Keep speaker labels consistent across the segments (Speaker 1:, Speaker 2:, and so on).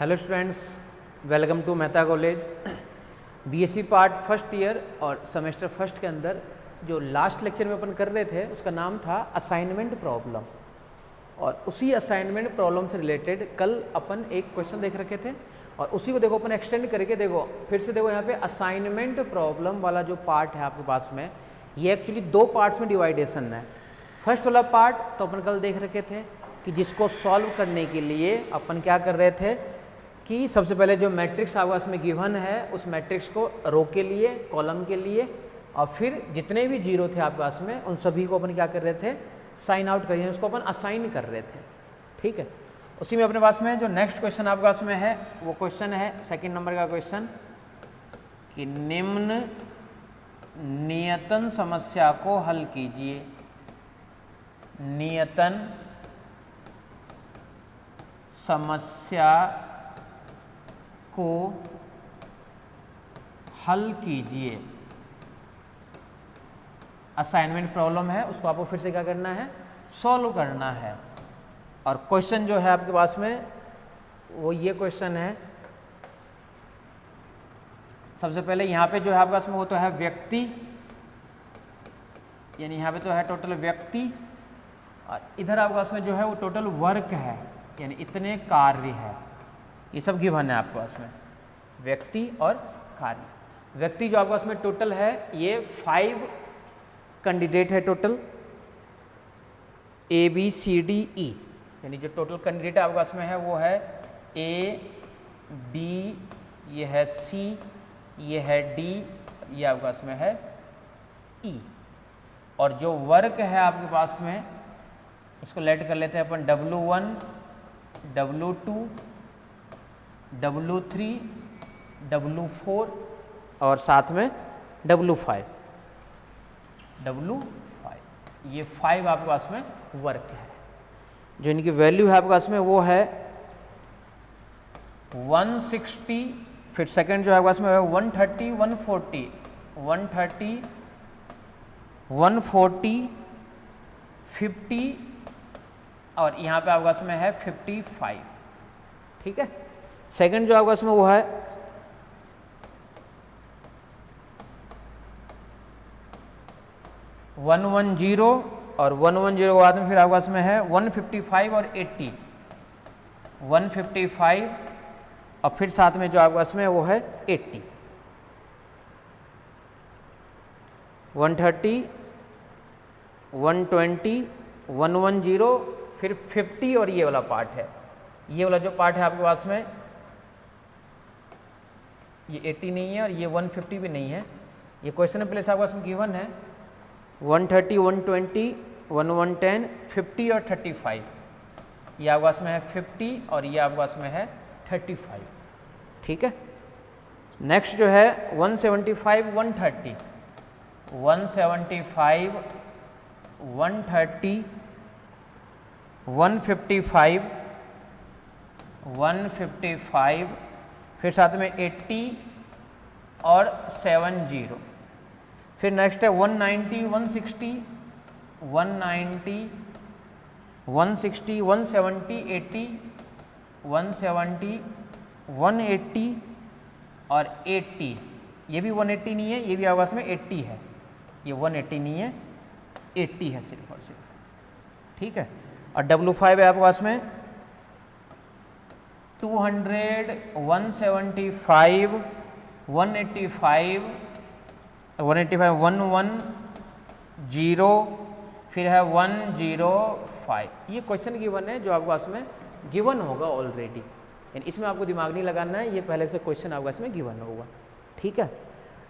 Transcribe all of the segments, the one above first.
Speaker 1: Hello students, welcome to Mehta college. BSc part first year और semester first के अंदर जो लास्ट लेक्चर में अपन कर रहे थे उसका नाम था असाइनमेंट प्रॉब्लम। और उसी असाइनमेंट प्रॉब्लम से रिलेटेड कल अपन एक क्वेश्चन देख रखे थे और उसी को देखो अपन एक्सटेंड करके देखो फिर से देखो यहाँ पे असाइनमेंट प्रॉब्लम वाला जो पार्ट है आपके पास में, ये एक्चुअली दो पार्ट्स में डिवाइडेशन है। फर्स्ट वाला पार्ट तो अपन कल देख रखे थे कि जिसको सॉल्व करने के लिए अपन क्या कर रहे थे कि सबसे पहले जो मैट्रिक्स आपके पास में गिवन है उस मैट्रिक्स को रो के लिए, कॉलम के लिए और फिर जितने भी जीरो थे आपके पास में उन सभी को अपन क्या कर रहे थे, साइन आउट कर रहे थे, उसको अपन असाइन कर रहे थे। ठीक है, उसी में अपने पास में जो नेक्स्ट क्वेश्चन आपके पास में है वो क्वेश्चन है सेकंड नंबर का क्वेश्चन कि निम्न नियतन समस्या को हल कीजिए। नियतन समस्या को हल कीजिए। असाइनमेंट प्रॉब्लम है, उसको आपको फिर से क्या करना है, सॉल्व करना है। और क्वेश्चन जो है आपके पास में वो ये क्वेश्चन है। सबसे पहले यहाँ पे जो है आपके पास में वो तो है व्यक्ति, यानी यहाँ पे तो है टोटल व्यक्ति और इधर आपके पास में जो है वो टोटल वर्क है, यानी इतने कार्य है। ये सब गिवन है आपके पास में, व्यक्ति और कार्य। व्यक्ति जो आपके पास में टोटल है ये 5 कैंडिडेट है total, A B C D E, यानी जो टोटल कैंडिडेट आपके पास में है वो है ए बी, ये है सी, ये है डी, ये आपके पास में है ई। और जो वर्क है आपके पास में इसको लेट कर लेते हैं अपन W1, W2, W3, W4 और साथ में W5। ये 5 आपके पास में वर्क है। जो इनकी वैल्यू है आपके पास में वो है 160, फिर सेकंड जो है आपके पास में है 130, 140, 130, 140, 50 और यहाँ पे आपके पास में है 55। ठीक है, सेकंड जो आपके पास में वो है 110 और 110 के बाद में फिर आपके पास में है 155 और 80, 155 और फिर साथ में जो आपके पास में वो है 80, 130, 120, 110 फिर 50 और ये वाला पार्ट है। ये वाला जो पार्ट है आपके पास में ये 80 नहीं है और ये 150 भी नहीं है। ये क्वेश्चन प्लेस आपके पास में गिवन है 130, 120, 110, 50 और 35। ये आपके पास में है 50 और ये आपके पास में है 35। ठीक है, नेक्स्ट जो है 175, 130, 175, 130, 155, 155 फिर साथ में 80 और 70। फिर नेक्स्ट है 190, 160, 190, 160, 170, 80, 170, 180 और 80। ये भी 180 नहीं है, ये भी आपके पास में 80 है। ये 180 नहीं है, 80 है सिर्फ और सिर्फ। ठीक है, और W5 है आपके पास में 200, 175, 185, 110 फिर है 105। ये क्वेश्चन गिवन है जो आपके पास में गिवन होगा ऑलरेडी, यानी इसमें आपको दिमाग नहीं लगाना है, ये पहले से क्वेश्चन आपके पास में गिवन होगा। ठीक है,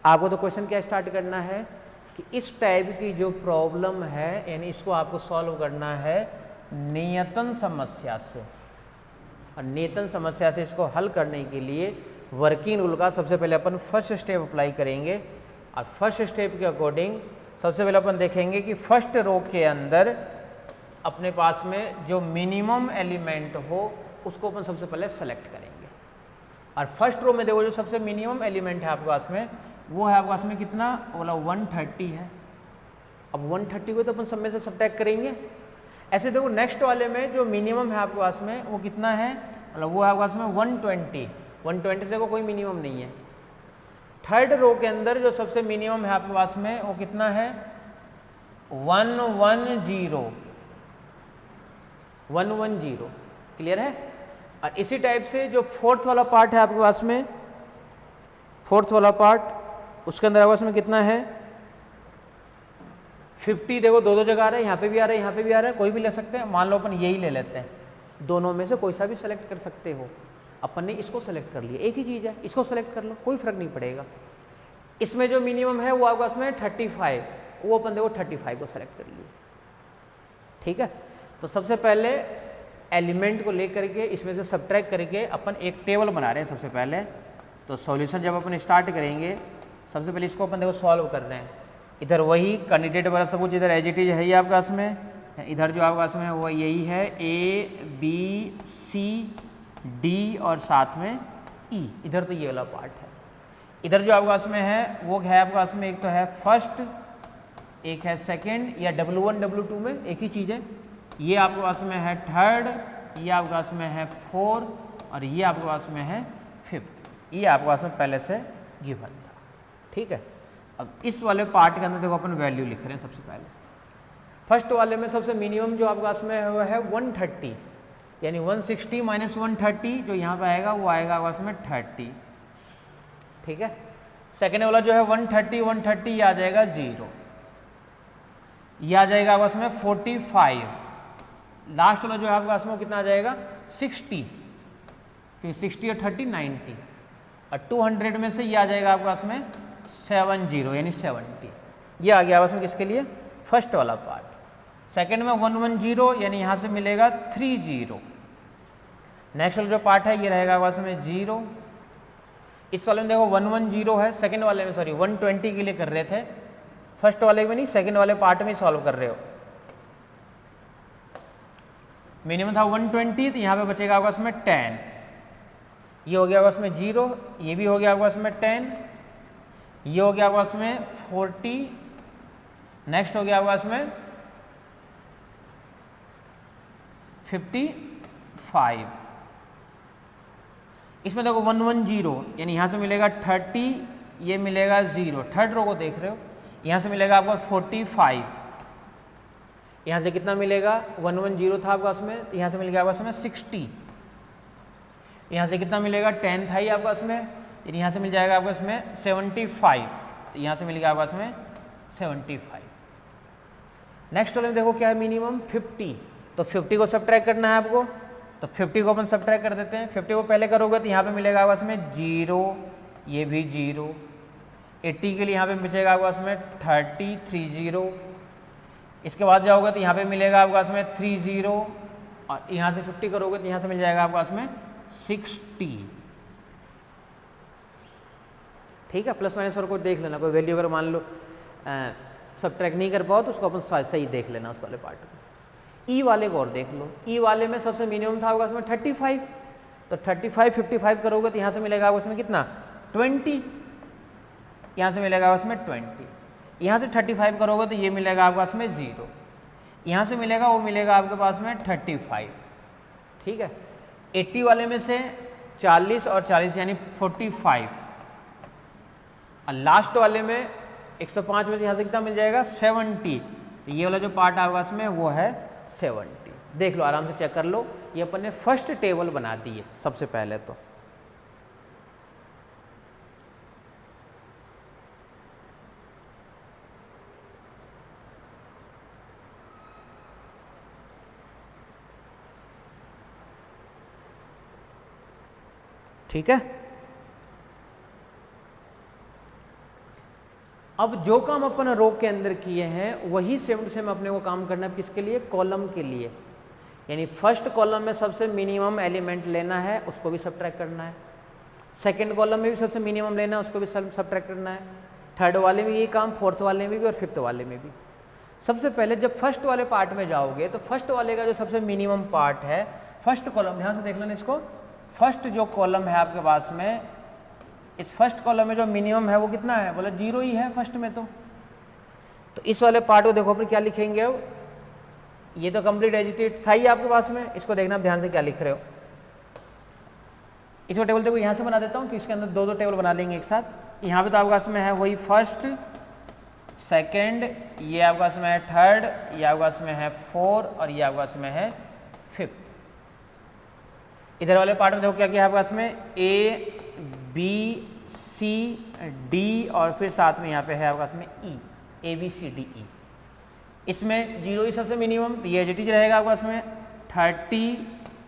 Speaker 1: आपको तो क्वेश्चन क्या स्टार्ट करना है कि इस टाइप की जो प्रॉब्लम है यानी इसको आपको सॉल्व करना है नियतन समस्या से। और नियतन समस्या से इसको हल करने के लिए वर्किंग रूल का सबसे पहले अपन फर्स्ट स्टेप अप्लाई करेंगे। और फर्स्ट स्टेप के अकॉर्डिंग सबसे पहले अपन देखेंगे कि फर्स्ट रो के अंदर अपने पास में जो मिनिमम एलिमेंट हो उसको अपन सबसे पहले सेलेक्ट करेंगे। और फर्स्ट रो में देखो जो सबसे मिनिमम एलिमेंट है आपके पास में वो है आपके पास में कितना, बोला 130 है। अब 130 को तो अपन सब में से सब्ट्रैक्ट करेंगे। ऐसे देखो नेक्स्ट वाले में जो मिनिमम है आपके पास में वो कितना है मतलब वो है आपके पास में 120 से कोई मिनिमम नहीं है। थर्ड रो के अंदर जो सबसे मिनिमम है आपके पास में वो कितना है 110। क्लियर है। और इसी टाइप से जो फोर्थ वाला पार्ट है आपके पास में, फोर्थ वाला पार्ट उसके अंदर आपके पास में कितना है 50। देखो दो जगह आ रहा है, यहाँ पे भी आ रहा है, यहाँ पे भी आ रहा है, कोई भी ले सकते हैं। मान लो अपन यही ले लेते हैं, दोनों में से कोई सा भी सेलेक्ट कर सकते हो। अपन ने इसको सेलेक्ट कर लिया, एक ही चीज़ है, इसको सेलेक्ट कर लो, कोई फर्क नहीं पड़ेगा। इसमें जो मिनिमम है वो आपके पास में 35, वो अपन देखो 35 को सेलेक्ट कर लिए। ठीक है। तो सबसे पहले एलिमेंट को लेकर के इसमें से सब्ट्रैक्ट करके अपन एक टेबल बना रहे हैं सबसे पहले। तो सॉल्यूशन जब अपन स्टार्ट करेंगे, सबसे पहले इसको अपन देखो सॉल्व कर रहे हैं। इधर वही कैंडिडेट वाला सब कुछ इधर एज इट इज है ही आपके पास में, इधर जो आपके पास में है वो यही है ABCD और साथ में E। इधर तो ये वाला पार्ट है। इधर जो आपके पास में है वो है आपके पास में एक तो है फर्स्ट, एक है सेकंड, या W1 W2 में एक ही चीज़ है। ये आपके पास में है थर्ड, ये आपके पास में है फोर्थ, और ये आपके पास में है फिफ्थ। ये आपके पास में पहले से गिवन था। ठीक है। अब इस वाले पार्ट के अंदर देखो अपन वैल्यू लिख रहे हैं। सबसे पहले फर्स्ट वाले में सबसे मिनिमम जो आपके पास में है वो है 130, यानी 160 माइनस 130 जो यहाँ पे आएगा वो आएगा आपके पास में 30। ठीक है। सेकेंड वाला जो है 130 ये आ जाएगा 0, ये आ जाएगा आपके पास में 45। लास्ट वाला जो है आपके पास में कितना आ जाएगा 60, क्योंकि 60 और 30 90, और 200 में से ये आ जाएगा आपके पास में 70 यानी 70। ये आ गया आपस में किसके लिए फर्स्ट वाला पार्ट। सेकंड में 110 यानी यहाँ से मिलेगा 30। नेक्स्ट वाला जो पार्ट है ये रहेगा आपस में 0। इस वाले में देखो 110 है, सेकंड वाले में सॉरी 120 के लिए कर रहे थे, फर्स्ट वाले में नहीं सेकंड वाले पार्ट में सॉल्व कर रहे हो। मिनिमम था 120, तो यहाँ पे बचेगा आपके पास में 10। ये हो गया आपके पास में 0, ये भी हो गया आपके पास में 10, ये हो गया आपके पास में 40, नेक्स्ट हो गया आपके पास में 55। इसमें देखो 110 यानी यहाँ से मिलेगा 30, ये मिलेगा 0। थर्ड रो को देख रहे हो, यहाँ से मिलेगा आपको 45, यहाँ से कितना मिलेगा 110 था आपके पास में, तो यहाँ से मिल गया आपके पास में 60। यहाँ से कितना मिलेगा 10 था ही आपके पास में, यानी यहाँ से मिल जाएगा आपके पास में 75, तो यहाँ से मिल गया आपके पास में 75। नेक्स्ट वाले में देखो क्या है मिनिमम 50, तो 50 को सब्ट्रैक्ट करना है आपको, तो 50 को अपन सब्ट्रैक्ट कर देते हैं। 50 को पहले करोगे तो यहाँ पे मिलेगा आपके पास में 0, ये भी 0। 80 के लिए यहाँ पे बचेगा आपके पास में 30। इसके बाद जाओगे तो यहाँ पे मिलेगा आपके पास में 30, और यहाँ से 50 करोगे तो यहाँ से मिल जाएगा आपके पास में 60। ठीक है। प्लस माइनस और को देख लेना, कोई वैल्यू अगर मान लो सब्ट्रैक्ट नहीं कर पाओ तो उसको अपन सही देख लेना उस वाले पार्ट को। ई वाले को और देख लो, ई वाले में सबसे मिनिमम था आपके पास में 35, तो 35 55 करोगे तो यहाँ से मिलेगा आपको उसमें कितना 20, यहाँ से मिलेगा उसमें 20, यहाँ से 35 करोगे तो ये मिलेगा आपके पास में 0, यहाँ से मिलेगा वो मिलेगा आपके पास में 35। ठीक है। 80 वाले में से 40 और 40 यानी 45, और लास्ट वाले में 105 में से यहाँ से कितना मिल जाएगा 70, तो ये वाला जो पार्ट आपके पास में वो है 70। देख लो आराम से चेक कर लो, ये अपन ने फर्स्ट टेबल बना दी है सबसे पहले तो। ठीक है। अब जो काम अपन रो के अंदर किए हैं वही सेम टू सेम अपने को काम करना है किसके लिए कॉलम के लिए, यानी फर्स्ट कॉलम में सबसे मिनिमम एलिमेंट लेना है उसको भी सब्ट्रैक्ट करना है, सेकंड कॉलम में भी सबसे मिनिमम लेना है उसको भी सब्ट्रैक्ट करना है, थर्ड वाले में ये काम, फोर्थ वाले में भी और फिफ्थ वाले में भी। सबसे पहले जब फर्स्ट वाले पार्ट में जाओगे तो फर्स्ट वाले का जो सबसे मिनिमम पार्ट है फर्स्ट कॉलम, ध्यान से देख लेना इसको, फर्स्ट जो कॉलम है आपके पास में, इस फर्स्ट कॉलम में जो मिनिमम है वो कितना है, बोला 0 ही है फर्स्ट में। तो इस वाले पार्ट को देखो फिर क्या लिखेंगे, अब ये तो कंप्लीट एजिटेट था ही आपके पास में, इसको देखना ध्यान से क्या लिख रहे हो। इसमें टेबल देखो यहाँ से बना देता हूँ कि इसके अंदर दो दो टेबल बना लेंगे एक साथ। यहाँ पे तो आपके पास में है वही फर्स्ट सेकंड, ये आपके पास में है थर्ड, ये आपके पास में है फोर और ये आपके पास में है फिफ्थ। इधर वाले पार्ट में देखो क्या क्या है आपके पास में ए बी सी डी और फिर साथ में यहाँ पे है आपके पास में ई, ए बी सी डी ई। इसमें जीरो ही सबसे मिनिमम, तो ये एज रहेगा आपके पास में 30,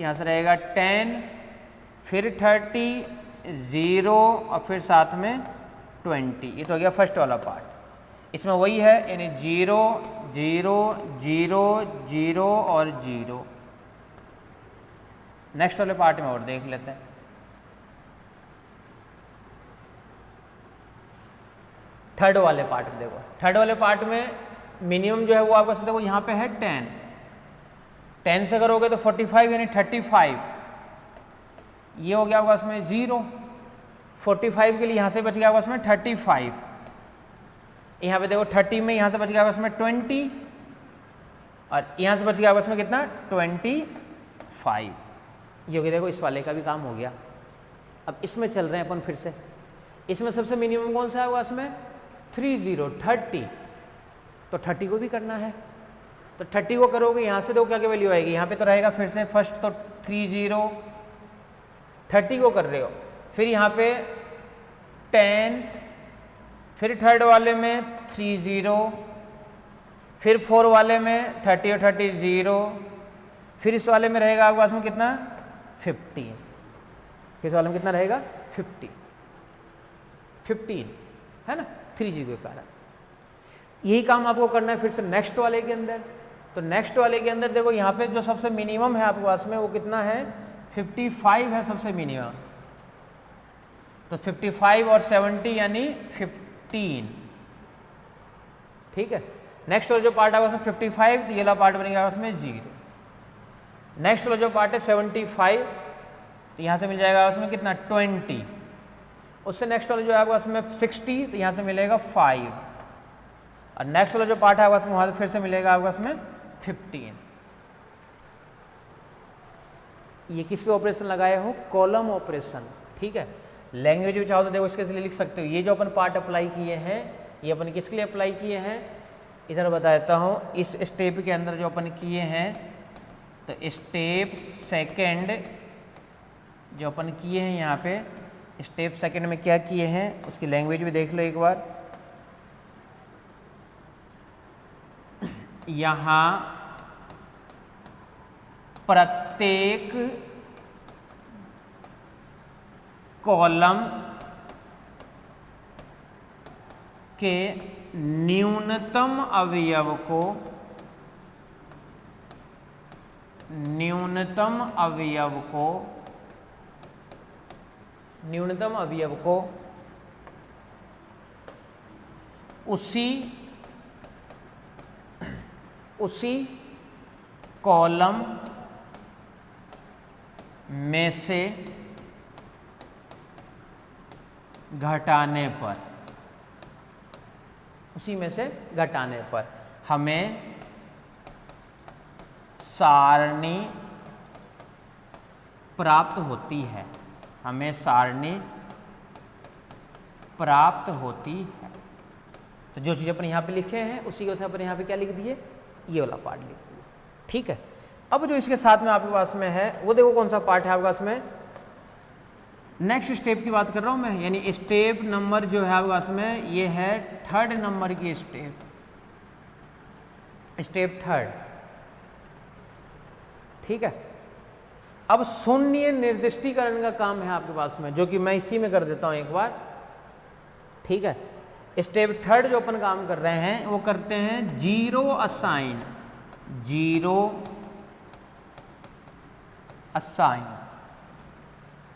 Speaker 1: यहाँ से रहेगा 10, फिर 30, 0 और फिर साथ में 20। ये तो हो गया फर्स्ट वाला पार्ट। इसमें वही है यानी 0 0 0 0 और 0। नेक्स्ट वाले पार्ट में और देख लेते हैं। थर्ड वाले पार्ट में देखो, थर्ड वाले पार्ट में मिनिमम जो है वो आपका देखो यहाँ पे है 10, 10 से करोगे तो 45 यानी 35, ये हो गया आपका उसमें 0, 45 के लिए यहाँ से बच गया आपका उसमें 35, यहाँ पे देखो 30 में यहाँ से बच गया आपका उसमें 20 और यहाँ से बच गया आपका उसमें कितना 25। ये हो गया, देखो इस वाले का भी काम हो गया। अब इसमें चल रहे हैं अपन फिर से। इसमें सबसे मिनिमम कौन सा है आपका उसमें 30, तो 30 को भी करना है। तो 30 को करोगे यहाँ से देखो क्या क्या वैल्यू आएगी, यहाँ पे तो रहेगा फिर से फर्स्ट तो 30, 30 को कर रहे हो, फिर यहाँ पे 10, फिर थर्ड वाले में 30, फिर 4 वाले में 30 और 30 0, फिर इस वाले में रहेगा आपके पास में कितना 15, किस वाले में कितना रहेगा 15 है ना, 3G के कारण। यही काम आपको करना है फिर से नेक्स्ट वाले के अंदर। तो नेक्स्ट वाले के अंदर देखो यहाँ पे जो सबसे मिनिमम है आपके पास में वो कितना है 55 है सबसे मिनिमम। तो 55 और 70 यानी 15, ठीक है। नेक्स्ट वाला जो पार्ट आएगा उसमें 55, तो ये वाला पार्ट बनेगा उसमें 0। नेक्स्ट वाला जो पार्ट है 75, तो यहाँ से मिल जाएगा उसमें कितना 20। उससे नेक्स्ट वाला जो है आपका उसमें 60, तो यहाँ से मिलेगा 5। और नेक्स्ट वाला जो पार्ट है उसमें वहाँ फिर से मिलेगा आपका उसमें 15। ये किस पे ऑपरेशन लगाए हो, कॉलम ऑपरेशन, ठीक है। लैंग्वेज भी चाहो तो देखो इसके लिए लिख सकते हो। ये जो अपन पार्ट अप्लाई किए हैं ये अपन किसके लिए अप्लाई किए हैं, इधर बता देता हूँ। इस स्टेप के अंदर जो अपन किए हैं, तो स्टेप सेकंड जो अपन किए हैं यहाँ पे, स्टेप सेकंड में क्या किए हैं उसकी लैंग्वेज भी देख लो एक बार। यहाँ प्रत्येक कॉलम के न्यूनतम अवयव को उसी कॉलम में से घटाने पर हमें सारणी प्राप्त होती है। तो जो चीज़ अपन यहाँ पे लिखे हैं उसी को अपन यहाँ पे क्या लिख दिए, ये वाला पार्ट लिख दिए, ठीक है। अब जो इसके साथ में आपके पास में है वो देखो कौन सा पार्ट है आपके पास में, नेक्स्ट स्टेप की बात कर रहा हूँ मैं, यानी स्टेप नंबर जो है आपके पास में ये है थर्ड नंबर की स्टेप थर्ड, ठीक है। अब शून्य निर्दिष्टीकरण का काम है आपके पास में, जो कि मैं इसी में कर देता हूँ एक बार, ठीक है। स्टेप थर्ड जो अपन काम कर रहे हैं वो करते हैं जीरो असाइन,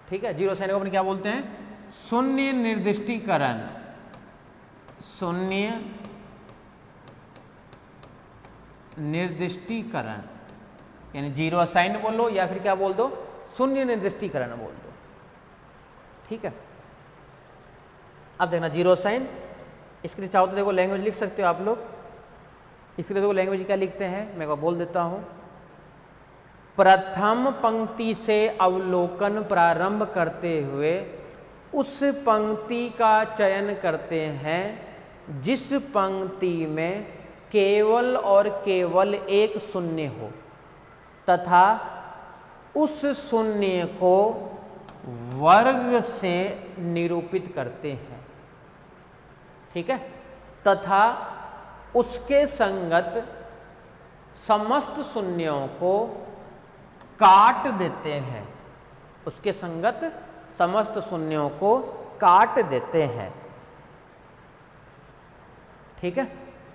Speaker 1: ठीक है। जीरो असाइन को अपन क्या बोलते हैं, शून्य निर्दिष्टीकरण, यानी जीरो असाइन बोल लो या फिर क्या बोल दो, शून्य निर्दिष्टीकरण बोल दो, ठीक है। अब देखना जीरो असाइन, इसके लिए चाहो तो देखो लैंग्वेज लिख सकते हो आप लोग। इसके लिए देखो लैंग्वेज क्या लिखते हैं मैं बोल देता हूँ। प्रथम पंक्ति से अवलोकन प्रारंभ करते हुए उस पंक्ति का चयन करते हैं जिस पंक्ति में केवल और केवल एक शून्य हो तथा उस शून्य को वर्ग से निरूपित करते हैं। ठीक है, तथा उसके संगत समस्त शून्यों को काट देते हैं। उसके संगत समस्त शून्यों को काट देते हैं। ठीक है,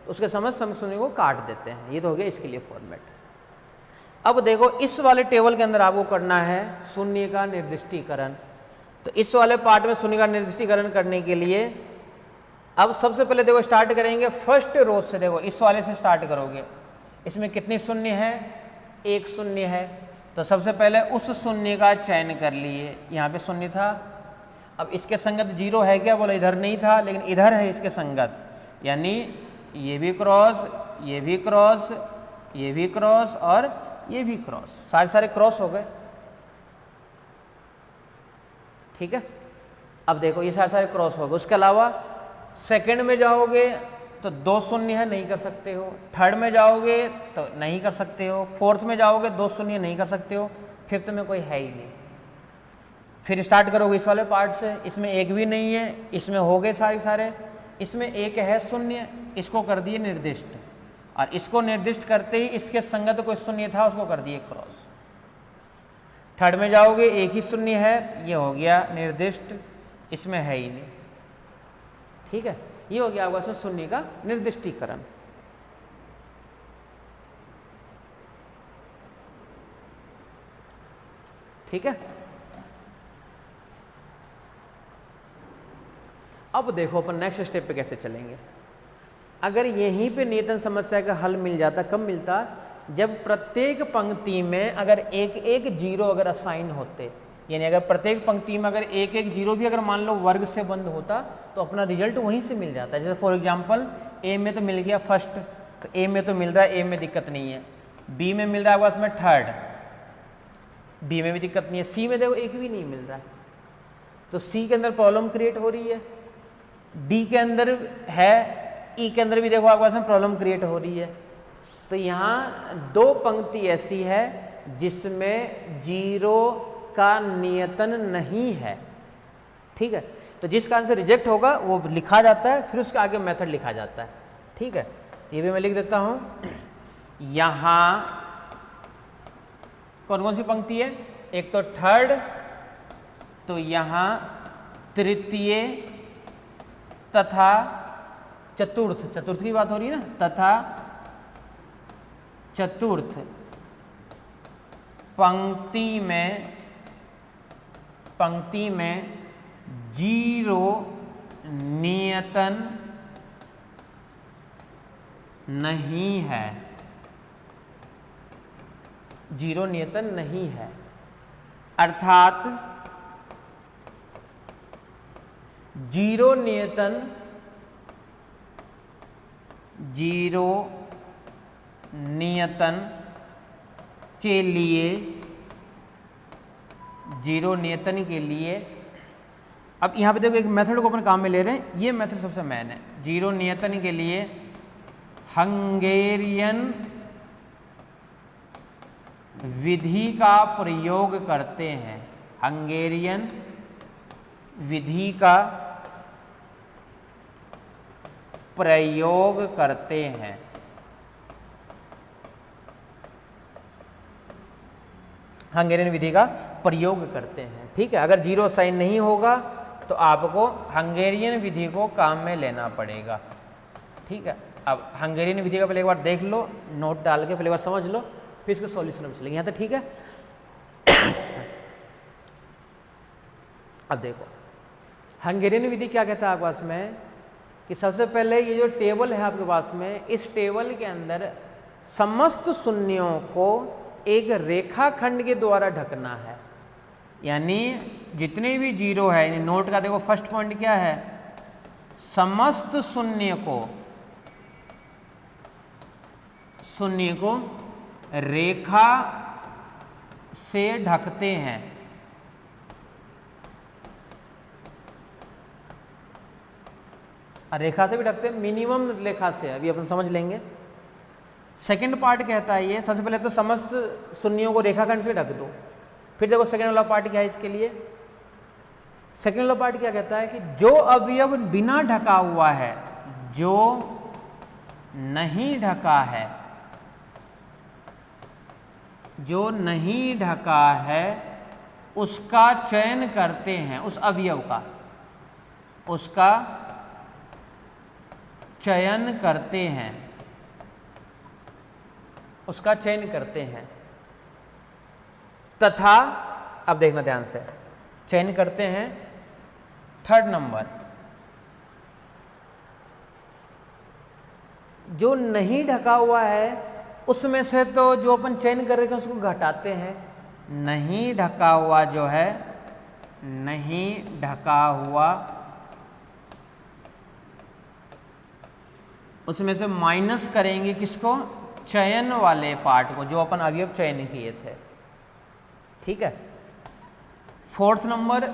Speaker 1: उसके समस्त शून्यों को काट देते हैं। ये तो हो गया इसके लिए फॉर्मेट। अब देखो इस वाले टेबल के अंदर आपको करना है शून्य का निर्दिष्टीकरण। तो इस वाले पार्ट में शून्य का निर्दिष्टीकरण करने के लिए अब सबसे पहले देखो स्टार्ट करेंगे फर्स्ट रो से। देखो इस वाले से स्टार्ट करोगे, इसमें कितनी शून्य है? एक शून्य है। तो सबसे पहले उस शून्य का चयन कर लिए। यहाँ पे शून्य था, अब इसके संगत जीरो है क्या? बोला इधर नहीं था, लेकिन इधर है इसके संगत, यानी ये भी क्रॉस, ये भी क्रॉस, ये भी क्रॉस और ये भी क्रॉस, सारे क्रॉस हो गए। ठीक है, अब देखो ये सारे क्रॉस हो गए। उसके अलावा सेकंड में जाओगे तो दो शून्य है, नहीं कर सकते हो। थर्ड में जाओगे तो नहीं कर सकते हो। फोर्थ में जाओगे दो शून्य नहीं कर सकते हो। फिफ्थ में कोई है ही नहीं। फिर स्टार्ट करोगे इस वाले पार्ट से, इसमें एक भी नहीं है, इसमें हो गए सारे। इसमें एक है शून्य, इसको कर दिए निर्दिष्ट, और इसको निर्दिष्ट करते ही इसके संगत कोई शून्य था उसको कर दिए क्रॉस। थर्ड में जाओगे एक ही शून्य है, ये हो गया निर्दिष्ट, इसमें है ही नहीं। ठीक है, ये हो गया आपका शून्य का निर्दिष्टीकरण। ठीक है, अब देखो अपन नेक्स्ट स्टेप पे कैसे चलेंगे। अगर यहीं पे नियतन समस्या का हल मिल जाता, कब मिलता? जब प्रत्येक पंक्ति में अगर एक एक जीरो अगर असाइन होते, यानी अगर प्रत्येक पंक्ति में अगर एक एक जीरो भी अगर मान लो वर्ग से बंद होता तो अपना रिजल्ट वहीं से मिल जाता है। जैसे फॉर एग्जांपल ए में तो मिल गया फर्स्ट, तो ए में तो मिल रहा है, ए में दिक्कत नहीं है। बी में मिल रहा है उसमें थर्ड, बी में भी दिक्कत नहीं है। सी में देखो एक भी नहीं मिल रहा है, तो सी के अंदर प्रॉब्लम क्रिएट हो रही है। डी के अंदर है, ई के अंदर भी देखो आपके पास में प्रॉब्लम क्रिएट हो रही है। तो यहाँ दो पंक्ति ऐसी है जिसमें जीरो का नियतन नहीं है। ठीक है, तो जिस कारण से रिजेक्ट होगा वो लिखा जाता है, फिर उसके आगे मेथड लिखा जाता है। ठीक है, तो ये भी मैं लिख देता हूँ। यहाँ कौन कौन सी पंक्ति है? एक तो थर्ड, तो यहाँ तृतीय तथा चतुर्थ की बात हो रही है ना, तथा चतुर्थ पंक्ति में जीरो नियतन नहीं है, जीरो नियतन नहीं है। अर्थात जीरो नियतन के लिए अब यहाँ पे देखो एक मेथड को अपन काम में ले रहे हैं। ये मेथड सबसे मेन है। जीरो नियतन के लिए हंगेरियन विधि का प्रयोग करते हैं। हंगेरियन विधि का प्रयोग करते हैं। हंगेरियन विधि का प्रयोग करते हैं। ठीक है, अगर जीरो साइन नहीं होगा तो आपको हंगेरियन विधि को काम में लेना पड़ेगा। ठीक है, अब हंगेरियन विधि का पहले एक बार देख लो, नोट डाल के पहले एक बार समझ लो, फिर इसके सॉल्यूशन में चलेंगे। यहाँ तक ठीक है। अब देखो हंगेरियन विधि क्या कहता है आपके पास में कि सबसे पहले ये जो टेबल है आपके पास में, इस टेबल के अंदर समस्त शून्यों को एक रेखाखंड के द्वारा ढकना है। यानी जितने भी जीरो है, यानी नोट का देखो फर्स्ट पॉइंट क्या है, समस्त शून्य को रेखा से ढकते हैं। रेखा से भी ढकते हैं, मिनिमम रेखा से, अभी अपन समझ लेंगे। सेकंड पार्ट कहता है ये, सबसे पहले तो समस्त शून्यों को रेखाखंड से ढक दो। फिर देखो सेकंड वाला पार्ट क्या है इसके लिए। सेकंड वाला पार्ट क्या कहता है कि जो अवयव बिना ढका हुआ है, जो नहीं ढका है, जो नहीं ढका है उसका चयन करते हैं, उस अवयव का, उसका चयन करते हैं, उसका चयन करते हैं तथा, अब देखना ध्यान से, चयन करते हैं। थर्ड नंबर, जो नहीं ढका हुआ है उसमें से तो जो अपन चयन कर रहे हैं उसको घटाते हैं। नहीं ढका हुआ जो है, नहीं ढका हुआ, उसमें से माइनस करेंगे किसको, चयन वाले पार्ट को, जो अपन अवयव चयन किए थे। ठीक है। फोर्थ नंबर,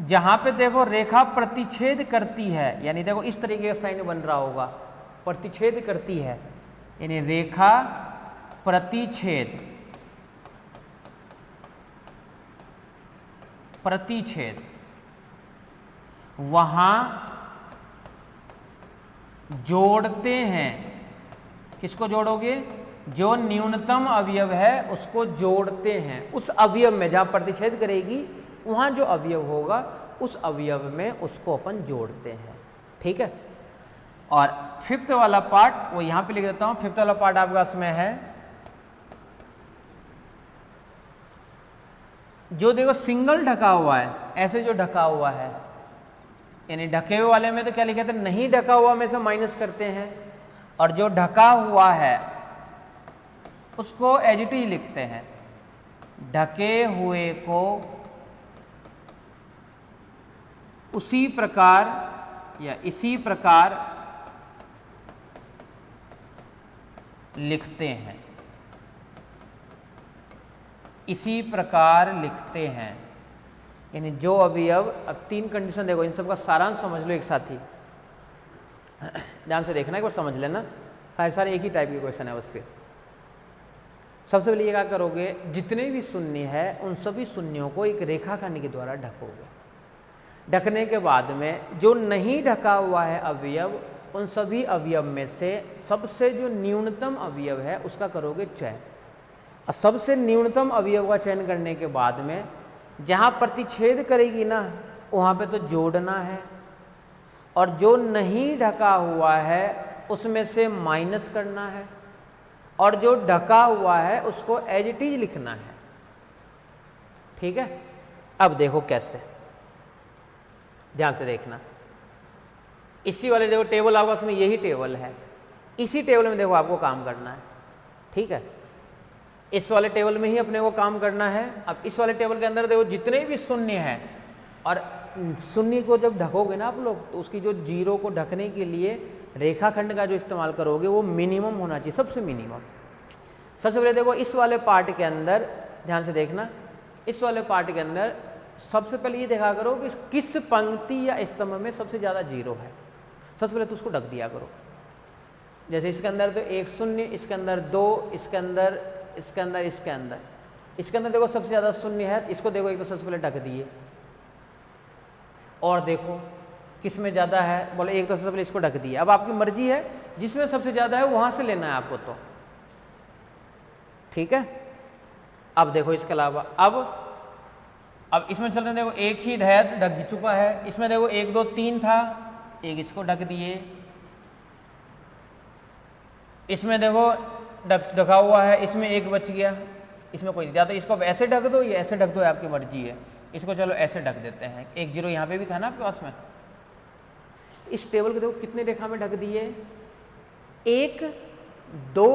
Speaker 1: जहां पे देखो रेखा प्रतिच्छेद करती है, यानी देखो इस तरीके का साइन बन रहा होगा, प्रतिच्छेद करती है, यानी रेखा प्रतिच्छेद, प्रतिच्छेद, वहां जोड़ते हैं। किसको जोड़ोगे, जो न्यूनतम अवयव है उसको जोड़ते हैं। उस अवयव में जहां प्रतिच्छेद करेगी वहां जो अवयव होगा उस अवयव में उसको अपन जोड़ते हैं। ठीक है। और फिफ्थ वाला पार्ट वो यहां पे लिख देता हूं। फिफ्थ वाला पार्ट आपके पास में है, जो देखो सिंगल ढका हुआ है, ऐसे जो ढका हुआ है, यानी ढके हुए वाले में तो क्या लिखे थे, नहीं ढका हुआ में से माइनस करते हैं, और जो ढका हुआ है उसको एज इट इज लिखते हैं। ढके हुए को उसी प्रकार या इसी प्रकार लिखते हैं, इसी प्रकार लिखते हैं। यानी जो अवयव, अब तीन कंडीशन देखो, इन सबका सारांश समझ लो एक साथ ही, ध्यान से देखना, एक बार समझ लेना, सारे एक ही टाइप के क्वेश्चन है उसके। सबसे पहले ये क्या करोगे, जितने भी शून्य है उन सभी शून्यों को एक रेखाखंड के द्वारा ढकोगे। ढकने के बाद में जो नहीं ढका हुआ है अवयव, उन सभी अवयव में से सबसे जो न्यूनतम अवयव है उसका करोगे चयन। और सबसे न्यूनतम अवयव का चयन करने के बाद में जहाँ प्रतिच्छेद करेगी ना वहाँ पे तो जोड़ना है, और जो नहीं ढका हुआ है उसमें से माइनस करना है, और जो ढका हुआ है उसको एज इट इज लिखना है। ठीक है। अब देखो कैसे, ध्यान से देखना। इसी वाले देखो टेबल आपका, उसमें यही टेबल है, इसी टेबल में देखो आपको काम करना है। ठीक है। इस वाले टेबल में ही अपने को काम करना है। अब इस वाले टेबल के अंदर देखो जितने भी शून्य हैं, और शून्य को जब ढकोगे ना आप लोग तो उसकी जो जीरो को ढकने के लिए रेखाखंड का जो इस्तेमाल करोगे वो मिनिमम होना चाहिए, सबसे मिनिमम। सबसे पहले देखो इस वाले पार्ट के अंदर, ध्यान से देखना, इस वाले पार्ट के अंदर सबसे पहले ये देखा करो कि किस पंक्ति या स्तंभ में सबसे ज़्यादा जीरो है। सबसे पहले तो उसको ढक दिया करो। जैसे इसके अंदर तो एक शून्य, इसके अंदर दो, इसके अंदर, इसके अंदर, इसके अंदर, इसके अंदर देखो सबसे ज़्यादा शून्य है, इसको देखो एक तो सबसे पहले ढक दिए। और देखो किस में ज़्यादा है, बोले एक तो सबसे पहले इसको ढक दिए। अब आपकी मर्जी है, जिसमें सबसे ज़्यादा है वहाँ से लेना है आपको तो। ठीक है। अब देखो इसके अलावा अब इसमें चल रहे देखो एक ही ढक चुका है। इसमें देखो 1 2 3 था, एक इसको ढक दिए। इसमें देखो ढका हुआ है, इसमें एक बच गया, इसमें कोई नहीं जाता। इसको ऐसे ढक दो या ऐसे ढक दो, आपकी मर्जी है। इसको चलो ऐसे ढक देते हैं। एक जीरो यहाँ पे भी था ना आपके पास में। इस टेबल को देखो कितने रेखा में ढक दिए, 1 2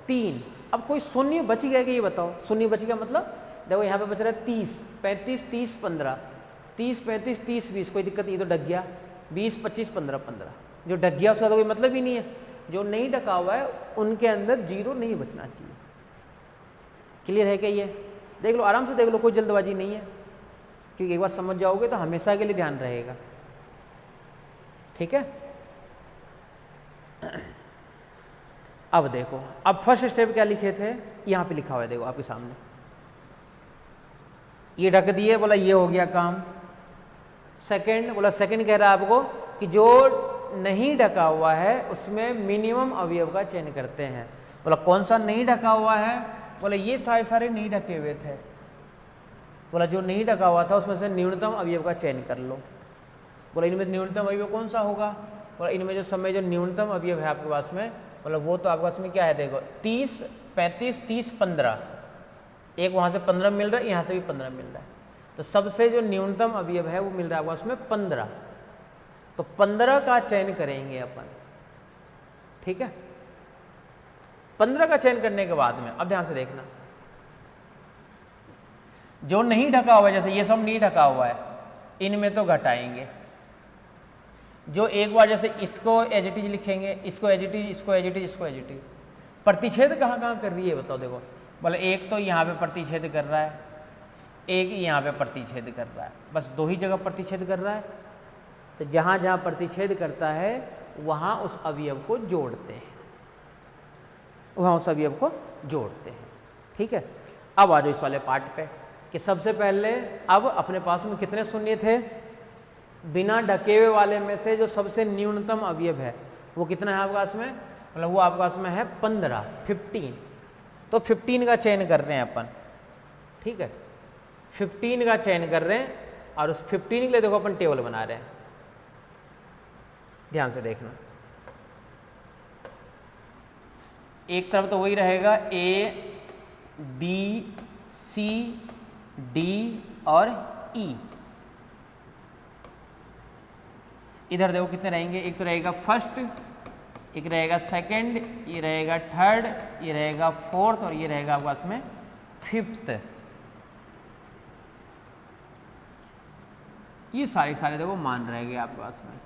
Speaker 1: 3। अब कोई शून्य बच गया कि ये बताओ, शून्य बच गया मतलब देखो यहाँ पे बच रहा है 30 35 30 15, 30 35 30 20, कोई दिक्कत नहीं, तो ढक गया। 20 25 15 15, जो ढक गया उसका तो कोई मतलब ही नहीं है। जो नहीं ढका हुआ है उनके अंदर जीरो नहीं बचना चाहिए। क्लियर है क्या ये? देख लो, आराम से देख लो, कोई जल्दबाजी नहीं है, क्योंकि एक बार समझ जाओगे तो हमेशा के लिए ध्यान रहेगा। ठीक है, अब देखो, अब फर्स्ट स्टेप क्या लिखे थे, यहाँ पे लिखा हुआ है, देखो आपके सामने, ये ढक दिए, बोला ये हो गया काम। सेकंड, बोला सेकंड कह रहा है आपको कि जो नहीं ढका हुआ है उसमें मिनिमम अवयव का चयन करते हैं। बोला कौन सा नहीं ढका हुआ है, बोला ये सारे नहीं ढके हुए थे। बोला जो नहीं ढका हुआ था उसमें से न्यूनतम अवयव का चयन कर लो। बोला इनमें न्यूनतम अवयव कौन सा होगा, बोला इनमें जो समय जो न्यूनतम अवयव है आपके पास में, बोला वो तो आपके पास में क्या है, देखो 30, 35, 30, 15, एक वहाँ से 15 मिल रहा है, यहाँ से भी 15 मिल रहा है, तो सबसे जो न्यूनतम अवयव है वो मिल रहा है आपको उसमें 15, तो 15 का चयन करेंगे अपन। ठीक है, 15 का चयन करने के बाद में अब ध्यान से देखना, जो नहीं ढका हुआ है, जैसे ये सब नहीं ढका हुआ है, इनमें तो घटाएंगे। जो एक बार जैसे इसको एज इट इज लिखेंगे, इसको एज इट इज, इसको एज इट इज, इसको एज इट इज, प्रतिच्छेद कहाँ कहाँ कर रही है बताओ। देखो, बोले एक तो यहाँ पे प्रतिच्छेद कर रहा है, एक यहाँ पे प्रतिच्छेद कर रहा है, बस दो ही जगह प्रतिच्छेद कर रहा है। तो जहाँ जहाँ प्रतिच्छेद करता है वहाँ उस अवयव को जोड़ते हैं, वहाँ उस अवयव को जोड़ते हैं। ठीक है, अब आ जाओ इस वाले पार्ट पे कि सबसे पहले अब अपने पास में कितने शून्य थे, बिना ढके हुए वाले में से जो सबसे न्यूनतम अवयव है वो कितना है आपके पास में, मतलब वो आपके पास में है 15, 15। तो 15 का चयन कर रहे हैं अपन। ठीक है, 15 का चयन कर रहे हैं और उस 15 के लिए देखो अपन टेबल बना रहे हैं, ध्यान से देखना। एक तरफ तो वही रहेगा ए, बी, सी, डी और ई। इधर देखो कितने रहेंगे, एक तो रहेगा फर्स्ट, एक रहेगा सेकंड, ये रहेगा थर्ड, ये रहेगा फोर्थ और ये रहेगा आपके पास में फिफ्थ। ये सारे देखो मान रहेंगे आपके पास में।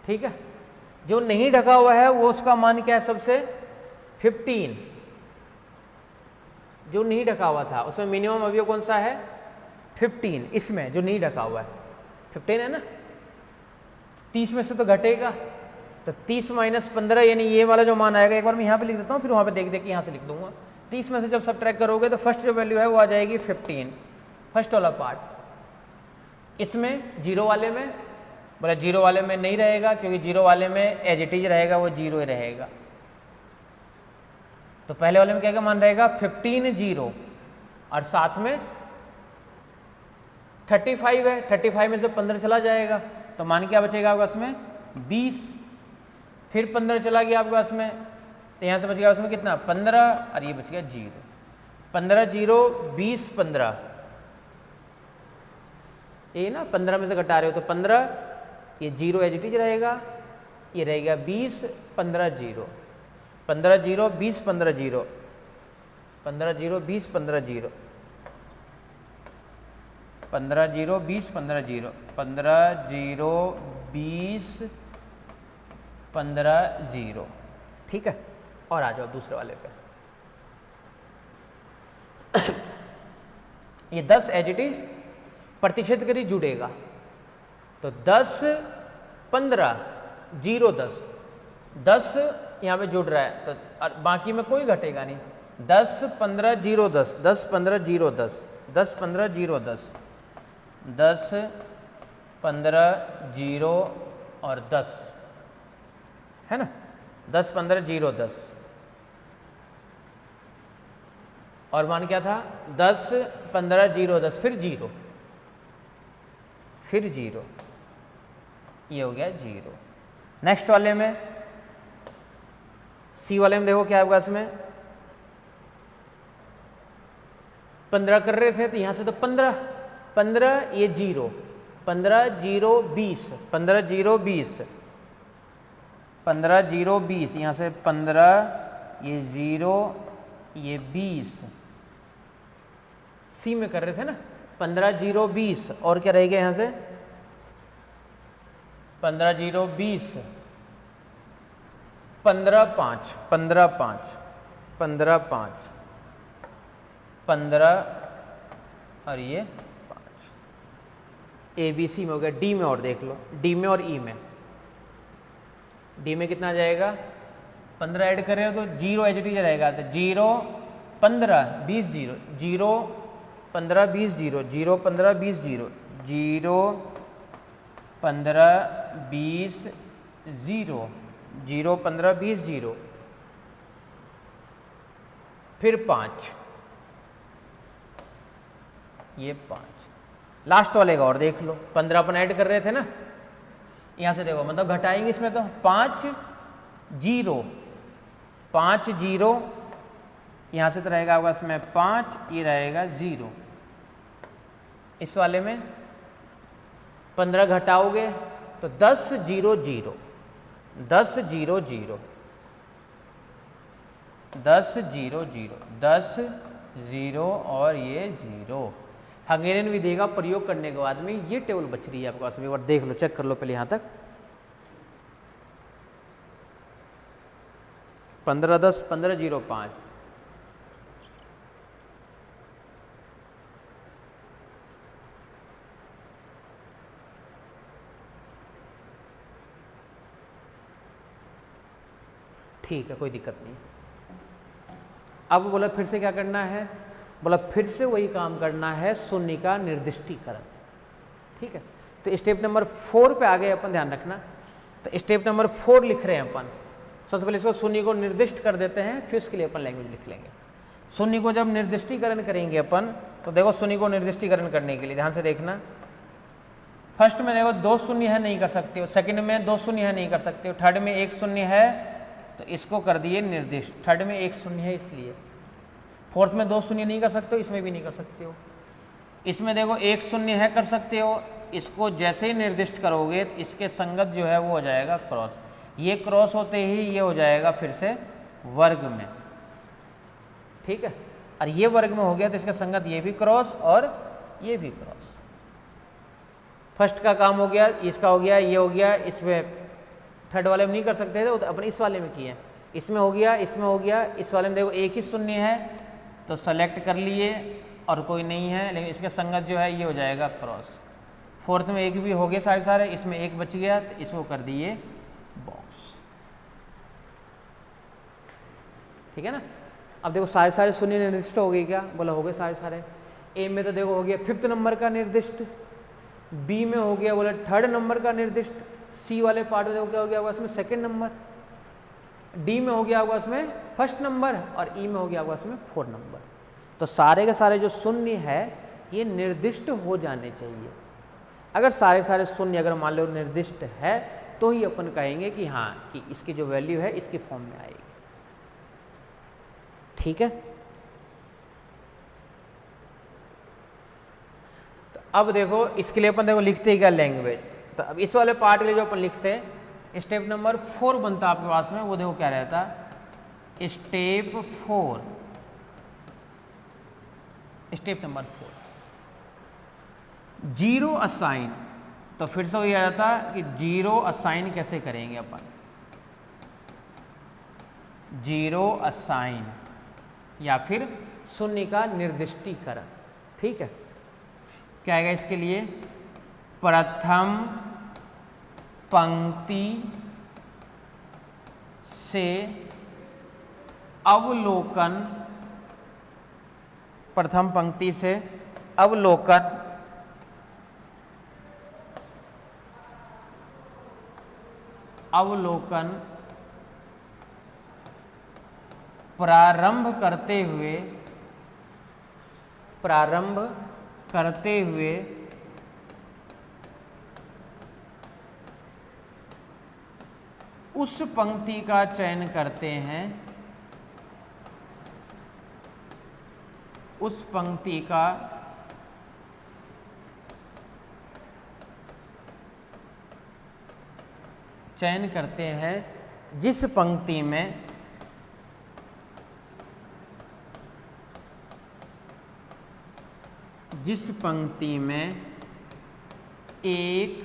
Speaker 1: ठीक है, जो नहीं ढका हुआ है वो उसका मान क्या है, सबसे 15। जो नहीं ढका हुआ था उसमें मिनिमम अवयव कौन सा है, 15। इसमें जो नहीं ढका हुआ है 15 है ना, 30 में से तो घटेगा, तो 30 माइनस 15 यानी ये वाला जो मान आएगा, एक बार मैं यहाँ पे लिख देता हूँ, फिर वहाँ पे देख के यहाँ से लिख दूंगा। 30 में से जब सब्ट्रैक्ट करोगे तो फर्स्ट जो वैल्यू है वो आ जाएगी 15, फर्स्ट वाला पार्ट। इसमें जीरो वाले में, बोला जीरो वाले में नहीं रहेगा क्योंकि जीरो वाले में एज इट इज रहेगा, वो जीरो ही रहेगा। तो पहले वाले में क्या क्या मान रहेगा, 15 जीरो और साथ में 35 है, 35 में से 15 चला जाएगा तो मान क्या बचेगा आपके पास में 20, फिर 15 चला गया आपके पास में, तो यहाँ से बच गया उसमें कितना 15 और ये बच गया जीरो। 15 जीरो 20, 15 ये ना 15 में से घटा रहे हो तो 15, ये जीरो एज इट इज रहेगा, ये रहेगा 20, 15 zero, 15 zero 20, 15 zero, 15 zero 20, 15 zero, 15 zero 20, 15 zero, 15 zero 20, 15 zero. ठीक है, और आ जाओ दूसरे वाले पे। ये 10 एज इट इज प्रतिशत करी जुड़ेगा, तो 10, 15, 0, 10, 10 यहाँ पे जुड़ रहा है तो बाकी में कोई घटेगा नहीं। 10, 15, 0, 10, 10, 15, 0, 10, 10, 15, 0, 10, 10, 15, 0 और 10 है ना, 10, 15, 0, 10 और मान क्या था 10, 15, 0, 10 फिर 0, फिर 0, ये हो गया 0। नेक्स्ट वाले में सी वाले में देखो क्या है आपके में 15 कर रहे थे तो यहाँ से तो 15, 15 ये 0, 15 0 20, 15 0 20, 15 0 20, यहाँ से 15 ये 0 ये 20, सी में कर रहे थे ना 15 0 20 और क्या रहेगा यहाँ से 15 0 20, 15 5, 15 5, 15 5, 15 और ये 5। ए बी सी में हो गया। डी में और देख लो, डी में और ई में। डी में कितना आ जाएगा, 15 ऐड कर रहे हो तो 0 एच डी रहेगा, तो 0 15 20 0, 0 15 20 0, 0 15 20 0, 0 15 20 0, 0 15 20 0, फिर 5, ये 5। लास्ट वाले का और देख लो, 15 अपन ऐड कर रहे थे ना, यहाँ से देखो मतलब घटाएंगे इसमें तो 5 0, 5 0, यहाँ से तो रहेगा आपका इसमें 5, ये रहेगा 0। इस वाले में 15 घटाओगे तो 10 0 0, 10 0 0, 10 0 0, 10 0 और ये 0। हंगेरियन विधि का प्रयोग करने के बाद में ये टेबल बच रही है आपके पास। एक बार देख लो, चेक कर लो पहले यहाँ तक। 15 10 15 0 5, ठीक है, कोई दिक्कत नहीं। अब बोला फिर से क्या करना है, बोला फिर से वही काम करना है, शून्य का निर्दिष्टीकरण। ठीक है, तो स्टेप नंबर 4 पे आ गए अपन, ध्यान रखना। तो स्टेप नंबर 4 लिख रहे हैं अपन। सबसे पहले इसको शून्य को निर्दिष्ट कर देते हैं, फिर उसके लिए अपन लैंग्वेज लिख लेंगे। शून्य को जब निर्दिष्टीकरण करेंगे अपन, तो देखो शून्य को निर्दिष्टीकरण करने के लिए ध्यान से देखना। फर्स्ट में देखो 2 शून्य है, नहीं कर सकते हो। सेकंड में 2 शून्य है, नहीं कर सकते हो। थर्ड में 1 शून्य है, तो इसको कर दिए निर्दिष्ट। थर्ड में 1 शून्य है इसलिए। फोर्थ में 2 शून्य नहीं कर सकते हो, इसमें भी नहीं कर सकते हो। इसमें देखो 1 शून्य है, कर सकते हो। इसको जैसे ही निर्दिष्ट करोगे तो इसके संगत जो है वो हो जाएगा क्रॉस। ये क्रॉस होते ही ये हो जाएगा फिर से वर्ग में। ठीक है, और ये वर्ग में हो गया तो इसका संगत ये भी क्रॉस और ये भी क्रॉस। फर्स्ट का काम हो गया, इसका हो गया, ये हो गया। इसमें थर्ड वाले में नहीं कर सकते थे, तो अपन इस वाले में किए। इसमें हो गया, इसमें हो गया। इस वाले में देखो 1 ही शून्य है, तो सेलेक्ट कर लिए और कोई नहीं है, लेकिन इसके संगत जो है ये हो जाएगा क्रॉस। फोर्थ में 1 भी हो गए सारे सारे, इसमें 1 बच गया, तो इसको कर दिए बॉक्स। ठीक है ना। अब देखो सारे सारे शून्य निर्दिष्ट हो गए क्या, बोला हो गए सारे सारे। ए में तो देखो हो गया 5th नंबर का निर्दिष्ट, बी में हो गया बोला 3rd नंबर का निर्दिष्ट, सी वाले पार्ट में देखो क्या हो गया होगा इसमें 2nd नंबर, डी में हो गया होगा इसमें 1st नंबर, और ई में हो गया होगा इसमें 4th नंबर। तो सारे के सारे जो शून्य है ये निर्दिष्ट हो जाने चाहिए। अगर सारे सारे शून्य अगर मान लो निर्दिष्ट है, तो ही अपन कहेंगे कि हाँ कि इसकी जो वैल्यू है इसकी फॉर्म में आएगी। ठीक है, तो अब देखो इसके लिए अपन देखो लिखते ही क्या लैंग्वेज। तो अब इस वाले पार्ट के लिए जो अपन लिखते हैं, स्टेप नंबर 4 बनता आपके पास में, वो देखो क्या रहता, step 4। Step number 4 zero assign. तो फिर से वही आ जाता कि जीरो असाइन कैसे करेंगे अपन। जीरो असाइन या फिर शून्य का निर्दिष्टीकरण। ठीक है, क्या आएगा इसके लिए, प्रथम पंक्ति से अवलोकन, प्रथम पंक्ति से अवलोकन अवलोकन प्रारंभ करते हुए उस पंक्ति का चयन करते हैं, उस पंक्ति का चयन करते हैं जिस पंक्ति में एक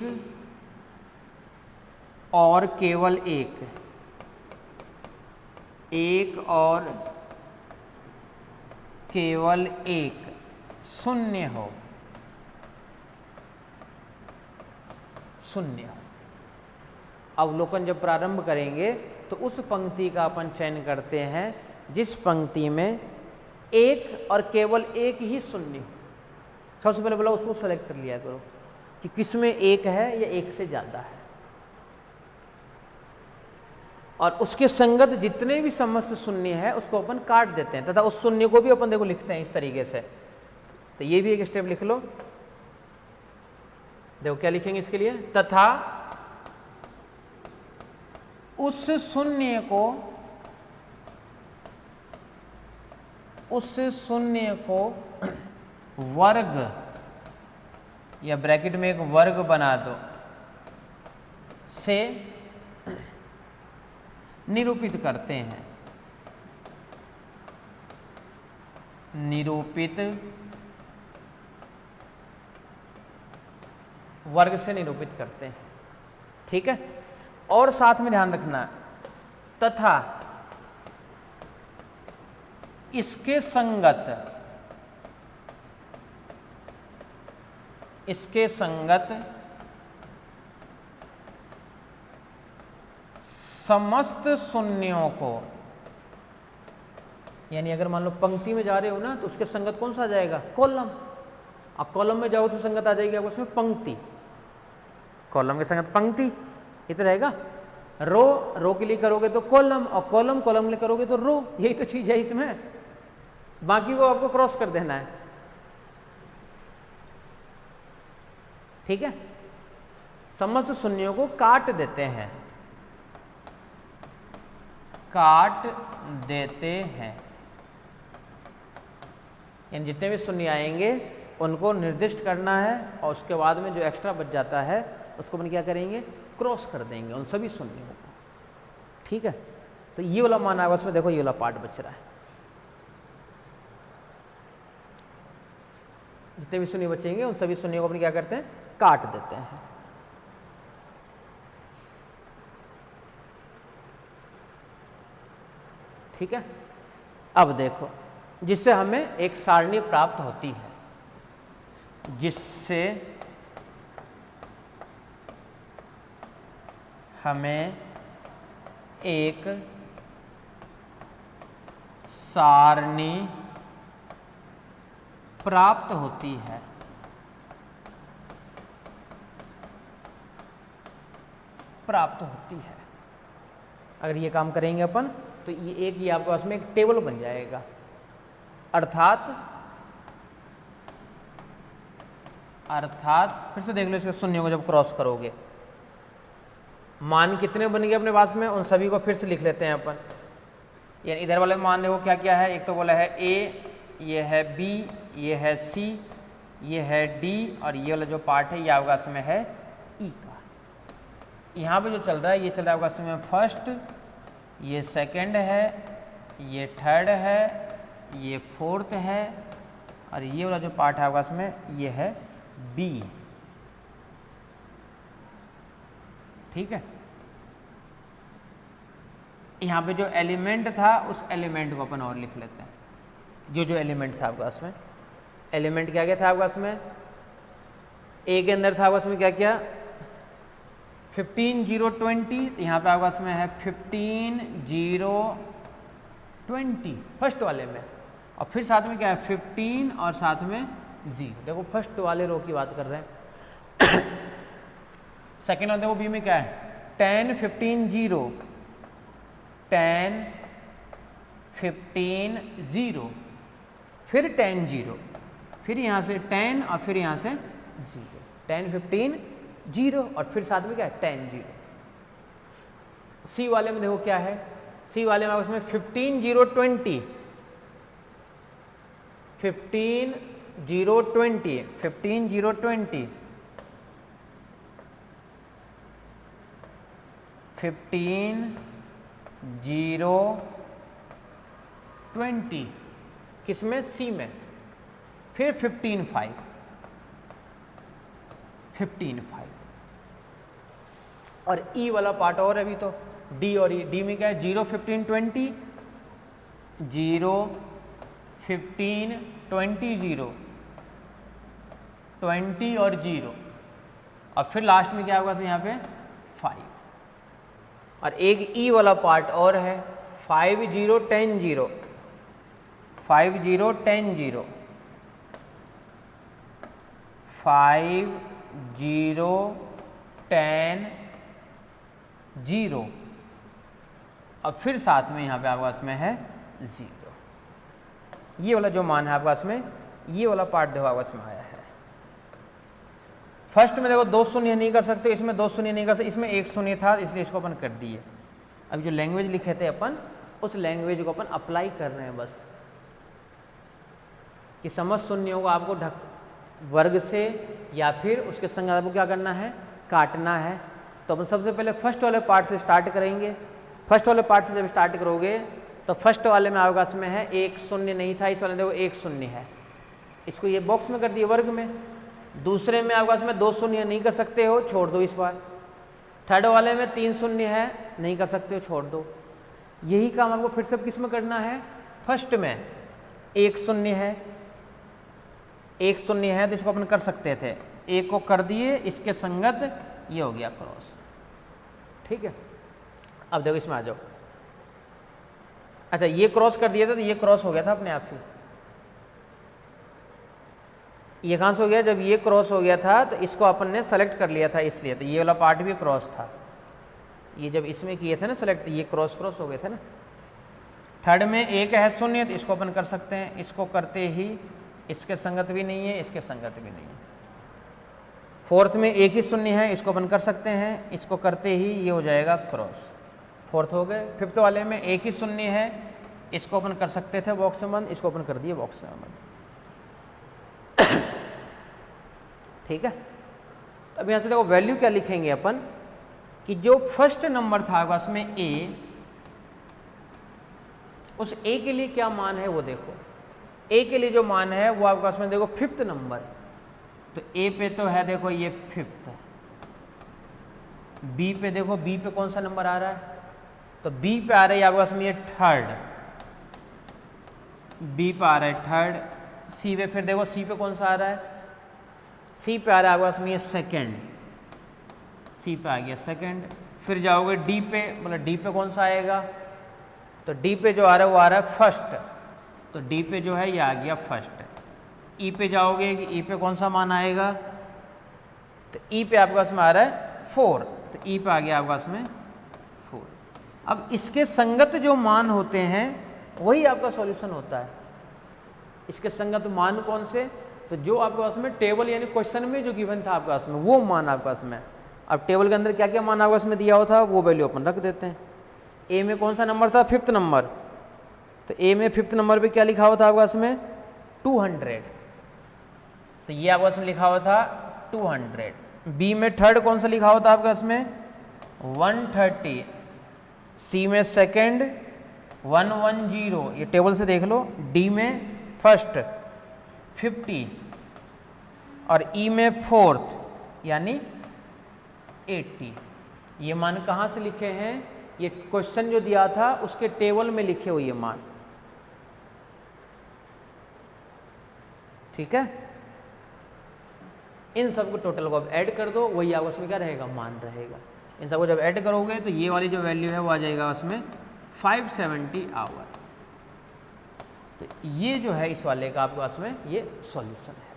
Speaker 1: और केवल एक और केवल एक शून्य हो, शून्य हो। अवलोकन जब प्रारंभ करेंगे तो उस पंक्ति का अपन चयन करते हैं जिस पंक्ति में एक और केवल एक ही शून्य हो। सबसे पहले बोला उसको सेलेक्ट कर लिया करो कि किसमें एक है या एक से ज़्यादा है, और उसके संगत जितने भी समस्त शून्य है उसको अपन काट देते हैं, तथा उस शून्य को भी अपन देखो लिखते हैं इस तरीके से। तो ये भी एक स्टेप लिख लो। देखो क्या लिखेंगे इसके लिए, तथा उस शून्य को वर्ग या ब्रैकेट में एक वर्ग बना दो से निरूपित करते हैं, निरूपित वर्ग से निरूपित करते हैं। ठीक है, और साथ में ध्यान रखना तथा इसके संगत समस्त शून्यों को, यानी अगर मान लो पंक्ति में जा रहे हो ना तो उसके संगत कौन सा आ जाएगा, कॉलम। अब कॉलम में जाओ तो संगत आ जाएगी आपको उसमें पंक्ति, कॉलम के संगत पंक्ति इतना रहेगा। रो के लिए करोगे तो कॉलम, और कॉलम के लिए करोगे तो रो। यही तो चीज है इसमें, बाकी को आपको क्रॉस कर देना है। ठीक है, समस्त शून्यों को काट देते हैं, काट देते हैं, यानी जितने भी शून्य आएंगे उनको निर्दिष्ट करना है, और उसके बाद में जो एक्स्ट्रा बच जाता है उसको अपन क्या करेंगे, क्रॉस कर देंगे उन सभी शून्यों को। ठीक है, तो ये वाला मान आएगा उसमें, देखो ये वाला पार्ट बच रहा है। जितने भी शून्य बचेंगे उन सभी शून्यों को अपन क्या करते हैं, काट देते हैं। ठीक है, अब देखो जिससे हमें एक सारणी प्राप्त होती है, जिससे हमें एक सारणी प्राप्त होती है। अगर ये काम करेंगे अपन तो ये आपके पास में एक टेबल बन जाएगा, अर्थात फिर से देख लो इसके शून्य को जब क्रॉस करोगे, मान कितने बन गए अपने पास में, उन सभी को फिर से लिख लेते हैं अपन। यानी इधर वाले में मान देखो क्या क्या है, एक तो बोला है ए, ये है बी, ये है सी, ये है डी, और ये वाला जो पार्ट है ये आपका इसमें है ई का। यहाँ पे जो चल रहा है ये चल रहा है आपका इसमें फर्स्ट, ये सेकंड है, ये थर्ड है, ये फोर्थ है, और ये वाला जो पार्ट है आपका इसमें ये है बी। ठीक है, यहाँ पे जो एलिमेंट था उस एलिमेंट को अपन और लिख लेते हैं। जो एलिमेंट था आपके पास में, एलिमेंट क्या क्या था आपके पास में, ए के अंदर था आपके पास में क्या क्या, 15 0 20, यहाँ पे आपके पास में है 15 0 20 फर्स्ट वाले में, और फिर साथ में क्या है 15 और साथ में 0। देखो फर्स्ट वाले रो की बात कर रहे हैं। सेकेंड वाले देखो बी में क्या है 10 15 0, 10 15 0, फिर 10 0, फिर यहाँ से 10 और फिर यहाँ से 0, 10 15 0, और फिर साथ में क्या है 10 0। सी वाले में देखो क्या है, सी वाले में उसमें 15 0 20, 15 0 20, 15 0 20, 15 0 20 किसमें, सी में, फिर 15 5, 15 5, और ई वाला पार्ट और अभी तो डी और ई। डी में क्या है 0 15 20, 0 15, 20, 0, 20 और 0, और फिर लास्ट में क्या होगा यहाँ पे 5। और एक ई वाला पार्ट और है, 5, 0, 10, 0, 5, 0, 10, 0, 5, 0, 10, 0, और फिर साथ में यहाँ पे आपके पास में है 0। ये वाला जो मान है आपके पास में, ये वाला पार्ट देखो आपके पास में आया है। फर्स्ट में देखो 2 शून्य नहीं कर सकते, इसमें 2 शून्य नहीं कर सकते, इसमें 1 शून्य था इसलिए इसको अपन कर दिए। अब जो लैंग्वेज लिखे थे अपन, उस लैंग्वेज को अपन अप्लाई कर रहे हैं बस, कि समझ शून्यों को आपको वर्ग से या फिर उसके संग आपको क्या करना है, काटना है। तो अपन सबसे पहले फर्स्ट वाले पार्ट से स्टार्ट करेंगे। फर्स्ट वाले पार्ट से जब स्टार्ट करोगे तो फर्स्ट वाले में आपके पास में है 1 शून्य नहीं था, इस वाले में देखो 1 शून्य है, इसको ये बॉक्स में कर दिए वर्ग में। दूसरे में आपके पास में 2 शून्य नहीं कर सकते हो, छोड़ दो इस बार। थर्ड वाले में 3 शून्य है, नहीं कर सकते हो, छोड़ दो। यही काम आपको फिर से किस में करना है, फर्स्ट में 1 शून्य है, 1 शून्य है तो इसको अपन कर सकते थे, 1 को कर दिए, इसके संगत ये हो गया क्रॉस। ठीक है, अब देखो इसमें आ जाओ। अच्छा, ये क्रॉस कर दिया था तो ये क्रॉस हो गया था अपने आप ही। ये कहाँ से हो गया, जब ये क्रॉस हो गया था तो इसको अपन ने सेलेक्ट कर लिया था, इसलिए तो ये वाला पार्ट भी क्रॉस था। ये जब इसमें किए थे ना सेलेक्ट, ये क्रॉस क्रॉस हो गए थे ना। थर्ड में 1 है शून्य तो इसको अपन कर सकते हैं, इसको करते ही इसके संगत भी नहीं है, इसके संगत भी नहीं है। फोर्थ में 1 ही शून्य है, इसको अपन कर सकते हैं, इसको करते ही ये हो जाएगा क्रॉस। फोर्थ हो गए। फिफ्थ वाले में 1 ही शून्य है, इसको अपन कर सकते थे बॉक्स में बंद, इसको अपन कर दिए बॉक्स में बंद। ठीक है, अब यहाँ से देखो वैल्यू क्या लिखेंगे अपन, कि जो फर्स्ट नंबर था आपके पास में ए, उस ए के लिए क्या मान है वो देखो। ए के लिए जो मान है वो आपके पास में देखो फिफ्थ नंबर, तो ए पे तो है देखो ये फिफ्थ। बी पे देखो, बी पे कौन सा नंबर आ रहा है, तो बी पे आ रहा है आपके पास में ये थर्ड, बी पे आ रहा है थर्ड। सी पे फिर देखो, सी पे कौन सा आ रहा है, सी पे आ रहा है आपके पास में ये सेकेंड, सी पे आ गया सेकेंड। फिर जाओगे डी पे, मतलब डी पे कौन सा आएगा, तो डी पे जो आ रहा है वो आ रहा है फर्स्ट, तो डी पे जो है ये आ गया फर्स्ट। ई पे जाओगे कि ई पे कौन सा मान आएगा, तो ई पे आपके पास में आ रहा है 4, तो ई पे आ गया आपके पास में 4। अब इसके संगत जो मान होते हैं वही आपका सॉल्यूशन होता है। इसके संगत मान कौन से, तो जो आपके पास में टेबल यानी क्वेश्चन में जो गिवन था आपके पास में वो मान आपके पास में। अब टेबल के अंदर क्या क्या मान आपके पास में दिया हुआ था वो वैल्यू अपन रख देते हैं। ए में कौन सा नंबर था, फिफ्थ नंबर, तो ए में फिफ्थ नंबर पे क्या लिखा हुआ था आपके पास में 200, तो ये आपके पास में लिखा हुआ था 200। बी में थर्ड कौन सा लिखा हुआ था आपके पास में 130। सी में सेकंड 110, ये टेबल से देख लो। डी में फर्स्ट 50 और ई में फोर्थ यानी 80। ये मान कहाँ से लिखे हैं, ये क्वेश्चन जो दिया था उसके टेबल में लिखे हुए ये मान। ठीक है, इन सबको टोटल को अब ऐड कर दो, वही आपस में क्या रहेगा, मान रहेगा। इन सबको जब ऐड करोगे तो ये वाली जो वैल्यू है वो आ जाएगा उसमें 570 आवर। तो ये जो है इस वाले का आपके पास में ये सॉल्यूशन है।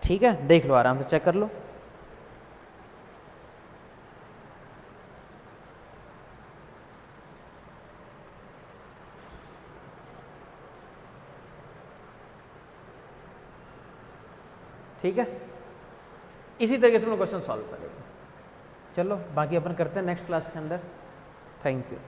Speaker 1: ठीक है, देख लो, आराम से चेक कर लो। ठीक है, इसी तरीके से हम क्वेश्चन सॉल्व करेंगे। चलो बाकी अपन करते हैं नेक्स्ट क्लास के अंदर। Thank you.